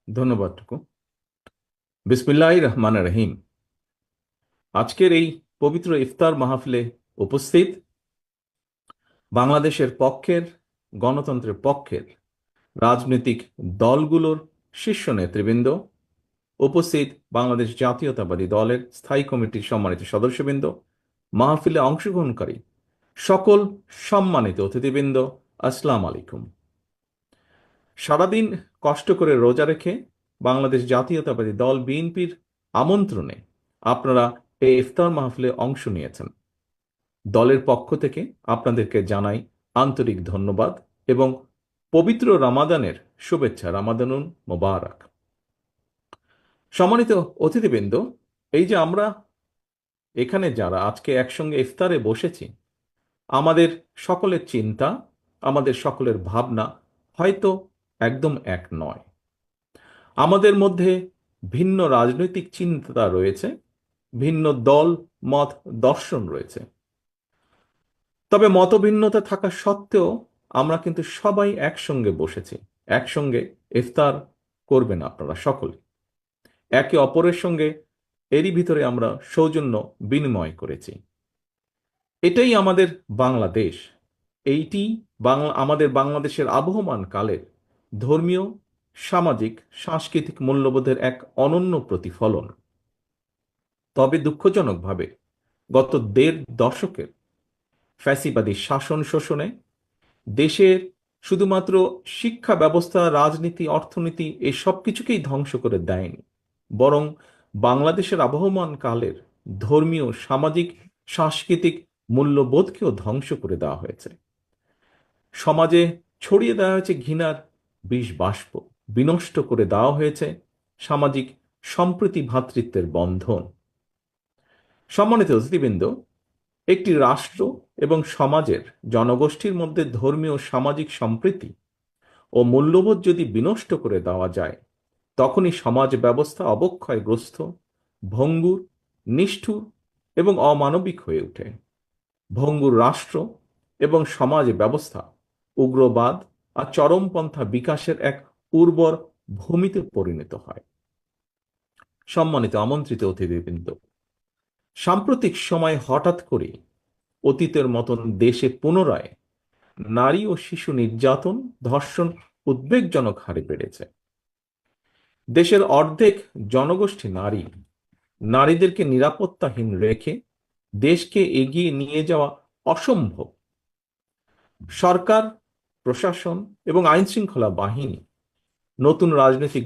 ধন্যবাদ টুকু। বিসমিল্লাহির রহমানির রহিম। আজকের এই পবিত্র ইফতার মাহফিলে উপস্থিত বাংলাদেশের পক্ষের, গণতন্ত্রের পক্ষের রাজনৈতিক দলগুলোর শীর্ষ নেতৃবৃন্দ, উপস্থিত বাংলাদেশ জাতীয়তাবাদী দলের স্থায়ী কমিটির সম্মানিত সদস্যবৃন্দ, মাহফিলে অংশগ্রহণকারী সকল সম্মানিত অতিথিবৃন্দ, আসসালামু আলাইকুম। সারাদিন কষ্ট করে রোজা রেখে বাংলাদেশ জাতীয়তাবাদী দল বিএনপির আমন্ত্রণে আপনারা এই ইফতার মাহফিলে অংশ নিয়েছেন। দলের পক্ষ থেকে আপনাদেরকে জানাই আন্তরিক ধন্যবাদ এবং পবিত্র রামাদানের শুভেচ্ছা। রামাদানুন মোবারক। সম্মানিত অতিথিবৃন্দ, এই যে আমরা এখানে যারা আজকে একসঙ্গে ইফতারে বসেছি, আমাদের সকলের চিন্তা, আমাদের সকলের ভাবনা হয়তো একদম এক নয়। আমাদের মধ্যে ভিন্ন রাজনৈতিক চিন্তা রয়েছে, ভিন্ন দল মত দর্শন রয়েছে। তবে মতভিন্নতা থাকা সত্ত্বেও আমরা কিন্তু সবাই একসঙ্গে বসেছি, একসঙ্গে ইফতার করবেন আপনারা সকলে। একে অপরের সঙ্গে এরই ভিতরে আমরা সৌজন্য বিনিময় করেছি। এটাই আমাদের বাংলাদেশ। এইটি আমাদের বাংলাদেশের আবহমান কালের ধর্মীয়, সামাজিক, সাংস্কৃতিক মূল্যবোধের এক অনন্য প্রতিফলন। তবে দুঃখজনকভাবে গত ১.৫ দশকের ফ্যাসিবাদী শাসন শোষণে দেশের শুধুমাত্র শিক্ষা ব্যবস্থা, রাজনীতি, অর্থনীতি এই সব কিছুকেই ধ্বংস করে দেয়নি, বরং বাংলাদেশের আবহমান কালের ধর্মীয়, সামাজিক, সাংস্কৃতিক মূল্যবোধকেও ধ্বংস করে দেওয়া হয়েছে। সমাজে ছড়িয়ে দেওয়া হয়েছে ঘৃণার বিষ বাষ্প, বিনষ্ট করে দেওয়া হয়েছে সামাজিক সম্প্রীতি, ভ্রাতৃত্বের বন্ধন। সম্মানিত অতিথিবৃন্দ, একটি রাষ্ট্র এবং সমাজের জনগোষ্ঠীর মধ্যে ধর্মীয়, সামাজিক সম্প্রীতি ও মূল্যবোধ যদি বিনষ্ট করে দেওয়া যায়, তখনই সমাজ ব্যবস্থা অবক্ষয়গ্রস্ত, ভঙ্গুর, নিষ্ঠুর এবং অমানবিক হয়ে ওঠে। ভঙ্গুর রাষ্ট্র এবং সমাজ ব্যবস্থা উগ্রবাদ আর চরমপন্থা বিকাশের এক উর্বর ভূমিতে পরিণত হয়। সম্মানিত আমন্ত্রিত অতিথিবৃন্দ, সাম্প্রতিক সময়ে হঠাৎ করে অতীতের মতন দেশে পুনরায় নারী ও শিশু নির্যাতন, ধর্ষণ উদ্বেগজনক হারে বেড়েছে। দেশের অর্ধেক জনগোষ্ঠী নারী। নারীদেরকে নিরাপত্তাহীন রেখে দেশকে এগিয়ে নিয়ে যাওয়া অসম্ভব। সরকার, প্রশাসন এবং আইনশৃঙ্খলা বাহিনী নতুন রাজনৈতিক